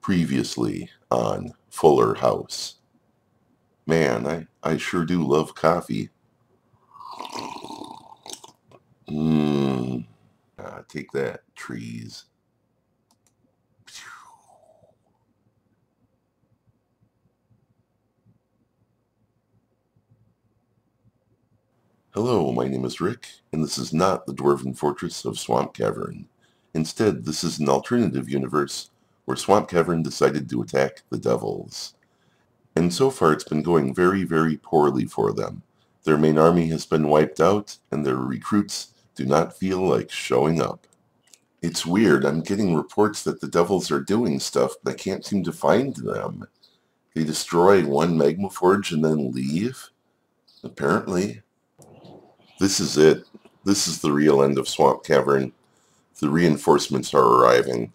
Previously on Fuller House. Man, I sure do love coffee. Take that, trees. Hello, my name is Rick, and this is not the Dwarf Fortress of Swampcavern. Instead, this is an alternative universe where Swampcavern decided to attack the devils. And so far it's been going very, very poorly for them. Their main army has been wiped out, and their recruits do not feel like showing up. It's weird, I'm getting reports that the devils are doing stuff, but I can't seem to find them. They destroy one magma forge and then leave? Apparently. This is it. This is the real end of Swampcavern. The reinforcements are arriving.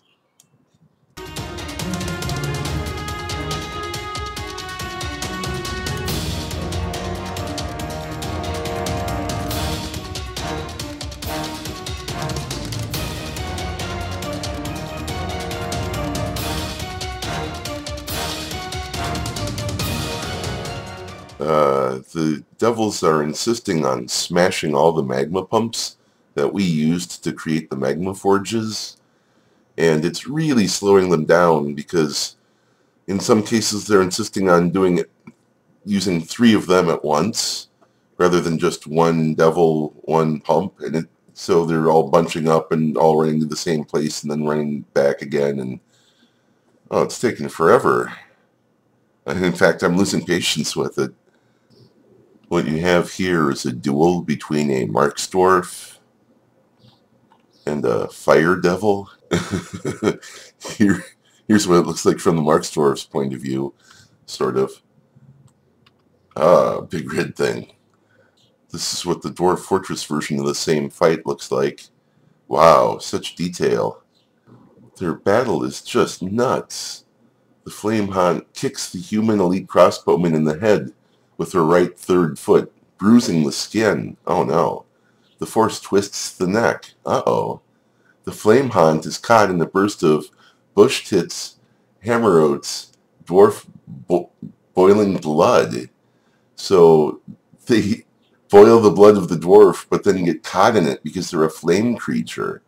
The devils are insisting on smashing all the magma pumps that we used to create the magma forges, and it's really slowing them down because in some cases they're insisting on doing it using 3 of them at once rather than just one devil, one pump, and so they're all bunching up and all running to the same place and then running back again, and it's taking forever. And in fact, I'm losing patience with it. What you have here is a duel between a Marksdwarf and a Fire Devil. Here's what it looks like from the Marksdwarf's point of view, sort of. Big red thing. This is what the Dwarf Fortress version of the same fight looks like. Wow, such detail. Their battle is just nuts. The Flame Haunt kicks the human elite crossbowman in the head with her right third foot, bruising the skin. Oh no. The Force twists the neck. Uh-oh. The Flame Haunt is caught in a burst of bush tits, hammer oats, dwarf boiling blood. So they boil the blood of the dwarf, but then get caught in it because they're a flame creature.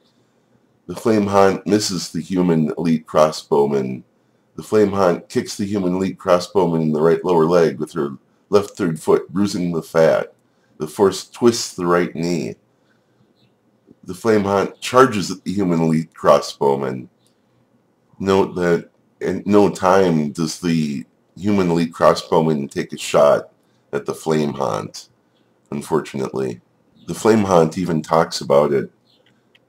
The Flame Haunt misses the human elite crossbowman. The Flame Haunt kicks the human elite crossbowman in the right lower leg with her left third foot, bruising the fat. The Force twists the right knee. The Flame Haunt charges at the human elite crossbowman. Note that at no time does the human elite crossbowman take a shot at the Flame Haunt, unfortunately. The Flame Haunt even talks about it.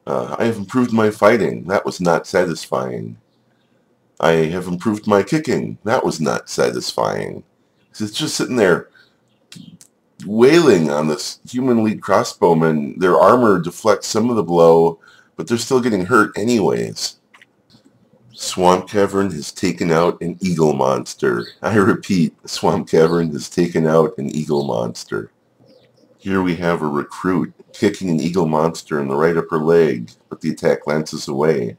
I have improved my fighting. That was not satisfying. I have improved my kicking. That was not satisfying. It's just sitting there wailing on this human elite crossbowman. Their armor deflects some of the blow, but they're still getting hurt anyways. Swampcavern has taken out an eagle monster. I repeat, Swampcavern has taken out an eagle monster. Here we have a recruit kicking an eagle monster in the right upper leg, but the attack lances away.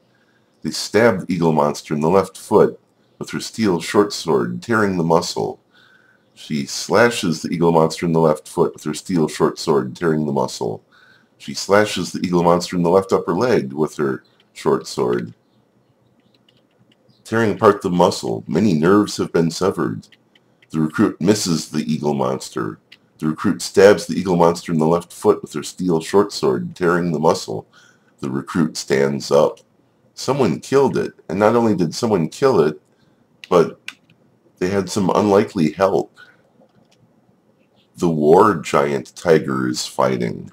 They stab the eagle monster in the left foot with her steel short sword, tearing the muscle. She slashes the eagle monster in the left foot with her steel short sword, tearing the muscle. She slashes the eagle monster in the left upper leg with her short sword, tearing apart the muscle. Many nerves have been severed. The recruit misses the eagle monster. The recruit stabs the eagle monster in the left foot with her steel short sword, tearing the muscle. The recruit stands up. Someone killed it, and not only did someone kill it, but they had some unlikely help. The war giant tiger is fighting.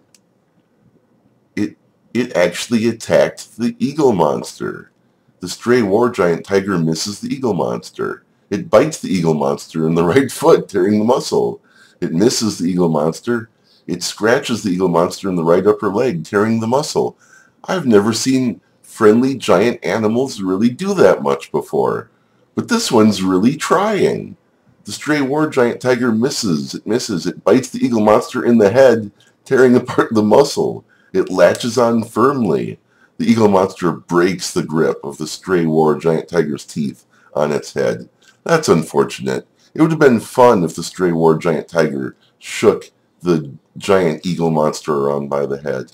It actually attacked the eagle monster. The stray war giant tiger misses the eagle monster. It bites the eagle monster in the right foot, tearing the muscle. It misses the eagle monster. It scratches the eagle monster in the right upper leg, tearing the muscle. I've never seen friendly giant animals really do that much before. But this one's really trying. The stray war giant tiger misses. It misses. It bites the eagle monster in the head, tearing apart the muscle. It latches on firmly. The eagle monster breaks the grip of the stray war giant tiger's teeth, on its head. That's unfortunate. It would have been fun if the stray war giant tiger shook the giant eagle monster around by the head.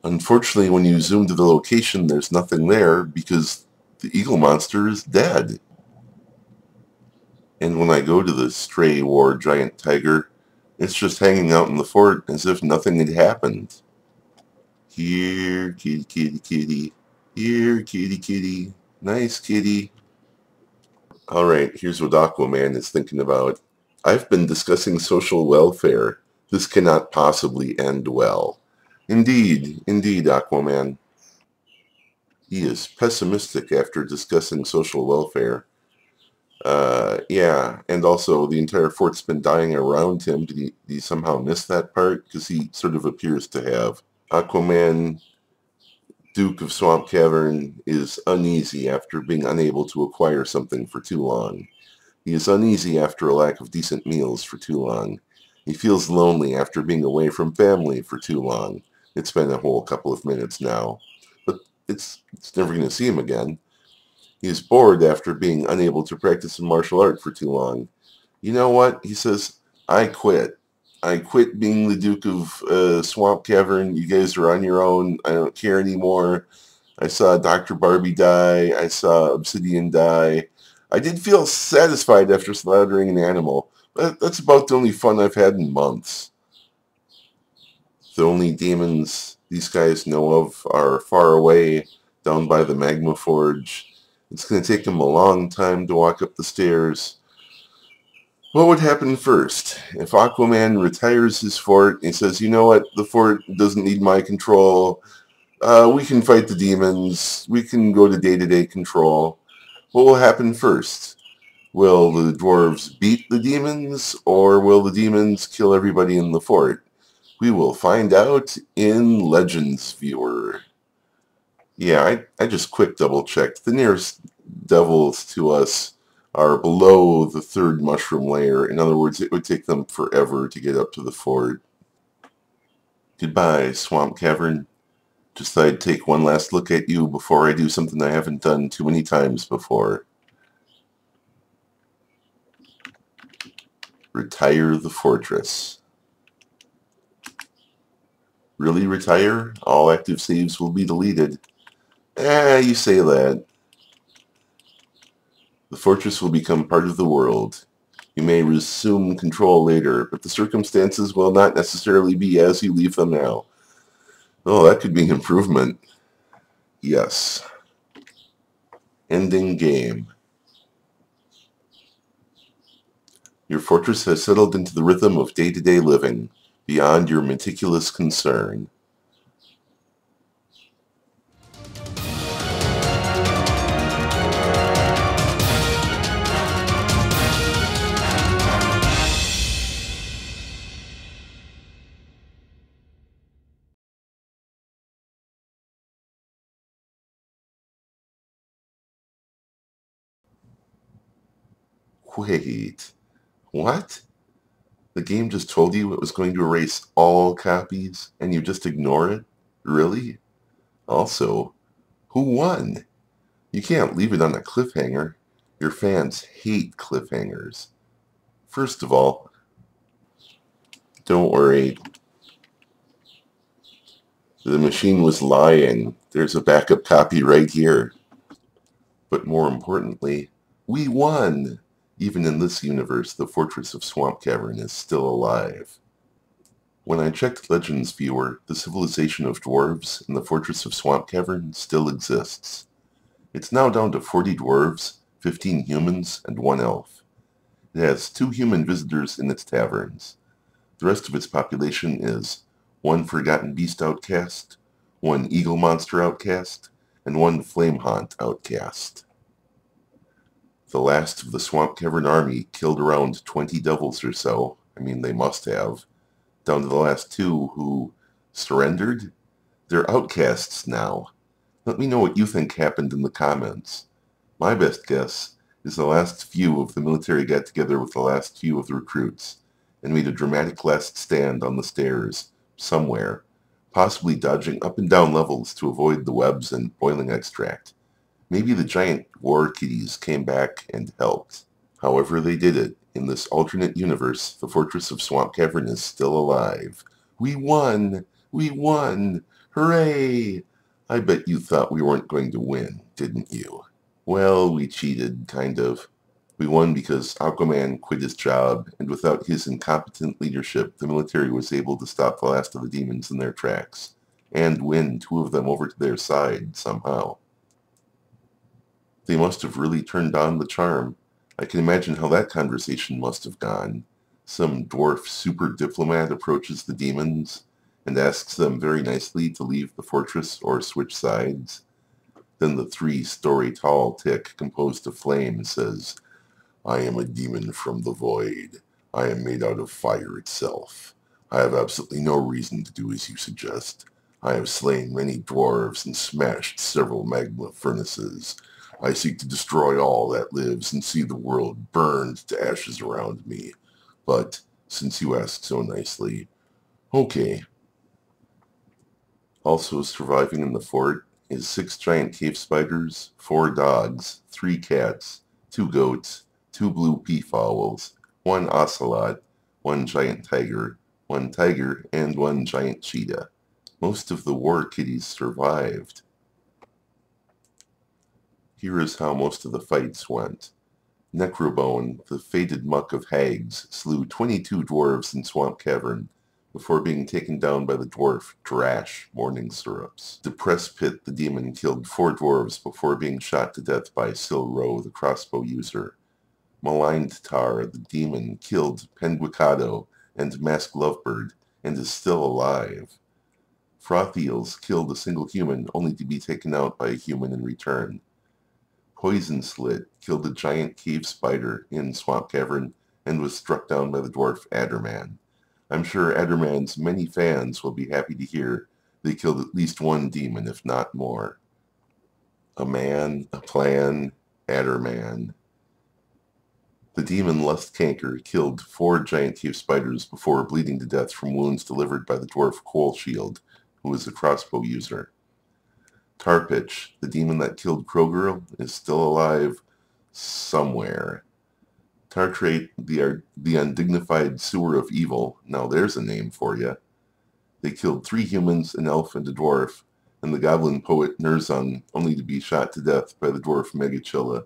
Unfortunately, when you zoom to the location, there's nothing there because the eagle monster is dead. And when I go to the stray war giant tiger, it's just hanging out in the fort as if nothing had happened. Here, kitty, kitty, kitty. Here, kitty, kitty. Nice kitty. Alright, here's what Aquaman is thinking about. I've been discussing social welfare. This cannot possibly end well. Indeed, Aquaman. He is pessimistic after discussing social welfare. Yeah, and also the entire fort's been dying around him. Did he somehow miss that part? Because he sort of appears to have. Aquaman, Duke of Swampcavern, is uneasy after being unable to acquire something for too long. He is uneasy after a lack of decent meals for too long. He feels lonely after being away from family for too long. It's been a whole couple of minutes now, but it's never going to see him again. He is bored after being unable to practice martial art for too long. You know what? He says, I quit. I quit being the Duke of Swampcavern. You guys are on your own. I don't care anymore. I saw Dr. Barbie die. I saw Obsidian die. I did feel satisfied after slaughtering an animal, but that's about the only fun I've had in months. The only demons these guys know of are far away, down by the magma forge. It's going to take them a long time to walk up the stairs. What would happen first? If Aquaman retires his fort and says, you know what, the fort doesn't need my control. We can fight the demons. We can go to day-to-day control. What will happen first? Will the dwarves beat the demons, or will the demons kill everybody in the fort? We will find out in Legends Viewer. Yeah, I just quick double-checked. The nearest devils to us are below the third mushroom layer. In other words, it would take them forever to get up to the fort. Goodbye, Swampcavern. Just thought I'd take one last look at you before I do something I haven't done too many times before. Retire the fortress. Really retire? All active saves will be deleted. You say that. The fortress will become part of the world. You may resume control later, but the circumstances will not necessarily be as you leave them now. Oh, that could be an improvement. Yes. Ending game. Your fortress has settled into the rhythm of day-to-day living, beyond your meticulous concern. Wait, what? The game just told you it was going to erase all copies, and you just ignore it? Really? Also, who won? You can't leave it on a cliffhanger. Your fans hate cliffhangers. First of all, don't worry. The machine was lying. There's a backup copy right here. But more importantly, we won! Even in this universe, the Fortress of Swampcavern is still alive. When I checked Legends Viewer, the civilization of dwarves in the Fortress of Swampcavern still exists. It's now down to 40 dwarves, 15 humans, and 1 elf. It has 2 human visitors in its taverns. The rest of its population is 1 Forgotten Beast outcast, 1 Eagle Monster outcast, and 1 Flamehaunt outcast. The last of the Swampcavern army killed around 20 devils or so. I mean, they must have. Down to the last 2 who surrendered. They're outcasts now. Let me know what you think happened in the comments. My best guess is the last few of the military got together with the last few of the recruits and made a dramatic last stand on the stairs, somewhere, possibly dodging up and down levels to avoid the webs and boiling extract. Maybe the giant war kitties came back and helped. However they did it, in this alternate universe, the Fortress of Swampcavern is still alive. We won! We won! Hooray! I bet you thought we weren't going to win, didn't you? Well, we cheated, kind of. We won because Aquaman quit his job, and without his incompetent leadership, the military was able to stop the last of the demons in their tracks, and win 2 of them over to their side, somehow. They must have really turned on the charm. I can imagine how that conversation must have gone. Some dwarf super diplomat approaches the demons and asks them very nicely to leave the fortress or switch sides. Then the 3-story tall tick composed of flame says, "I am a demon from the void. I am made out of fire itself. I have absolutely no reason to do as you suggest. I have slain many dwarves and smashed several magma furnaces. I seek to destroy all that lives and see the world burned to ashes around me. But, since you ask so nicely, okay." Also surviving in the fort is 6 giant cave spiders, 4 dogs, 3 cats, 2 goats, 2 blue peafowls, 1 ocelot, 1 giant tiger, 1 tiger, and 1 giant cheetah. Most of the war kitties survived. Here is how most of the fights went. Necrobone, the fated muck of hags, slew 22 dwarves in Swampcavern before being taken down by the dwarf Drash Morning Syrups. Depressed Pit, the demon, killed 4 dwarves before being shot to death by Silro, the crossbow user. Maligned Tar, the demon, killed Penguicado and Masked Lovebird and is still alive. Frothiels killed a single human only to be taken out by a human in return. Poison Slit killed a giant cave spider in Swampcavern and was struck down by the dwarf Adderman. I'm sure Adderman's many fans will be happy to hear they killed at least 1 demon, if not more. A man, a plan, Adderman. The demon Lustcanker killed 4 giant cave spiders before bleeding to death from wounds delivered by the dwarf Coalshield, who was a crossbow user. Tarpitch, the demon that killed Crowgirl, is still alive somewhere. Tartrate, the undignified sewer of evil, now there's a name for you. They killed 3 humans, an elf, and a dwarf, and the goblin poet Nurzun, only to be shot to death by the dwarf Megachilla.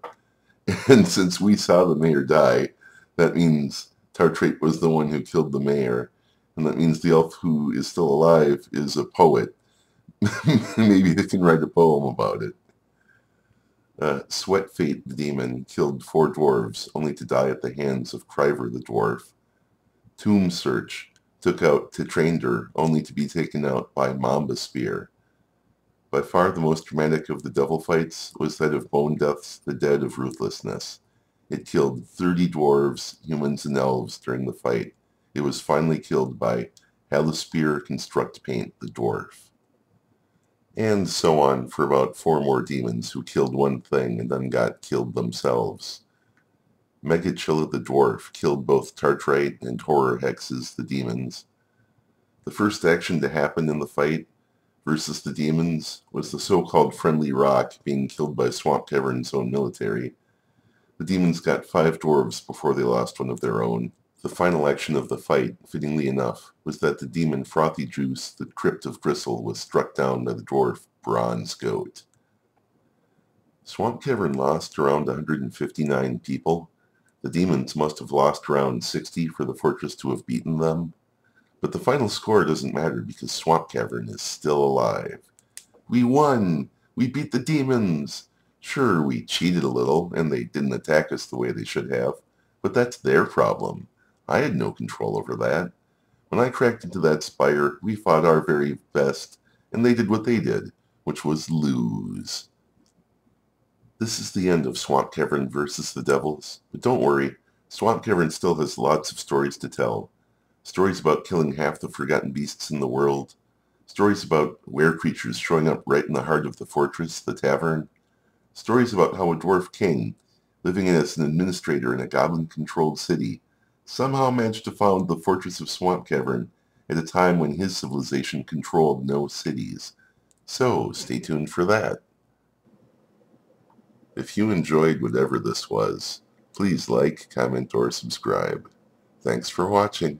And since we saw the mayor die, that means Tartrate was the one who killed the mayor, and that means the elf who is still alive is a poet. Maybe they can write a poem about it. Sweat Fate, the demon, killed 4 dwarves, only to die at the hands of Kryver the dwarf. Tomb Search took out Titrander, only to be taken out by Mamba Spear. By far the most dramatic of the devil fights was that of Bone Death's The Dead of Ruthlessness. It killed 30 dwarves, humans, and elves during the fight. It was finally killed by Halispear Construct Paint the dwarf. And so on for about 4 more demons who killed one thing and then got killed themselves. Megachilla the dwarf killed both Tartrite and Horror Hexes the demons. The first action to happen in the fight versus the demons was the so-called Friendly Rock being killed by Swampcavern's own military. The demons got 5 dwarves before they lost one of their own. The final action of the fight, fittingly enough, was that the demon Frothy Juice, the Crypt of Gristle, was struck down by the dwarf Bronze Goat. Swampcavern lost around 159 people. The demons must have lost around 60 for the fortress to have beaten them. But the final score doesn't matter because Swampcavern is still alive. We won! We beat the demons! Sure, we cheated a little, and they didn't attack us the way they should have, but that's their problem. I had no control over that. When I cracked into that spire, we fought our very best, and they did what they did, which was lose. This is the end of Swampcavern Vs the Devils, but don't worry, Swampcavern still has lots of stories to tell. Stories about killing half the forgotten beasts in the world, stories about were-creatures showing up right in the heart of the fortress, the tavern, stories about how a dwarf king, living as an administrator in a goblin-controlled city, somehow managed to found the fortress of Swampcavern at a time when his civilization controlled no cities. So, stay tuned for that. If you enjoyed whatever this was, please like, comment, or subscribe. Thanks for watching.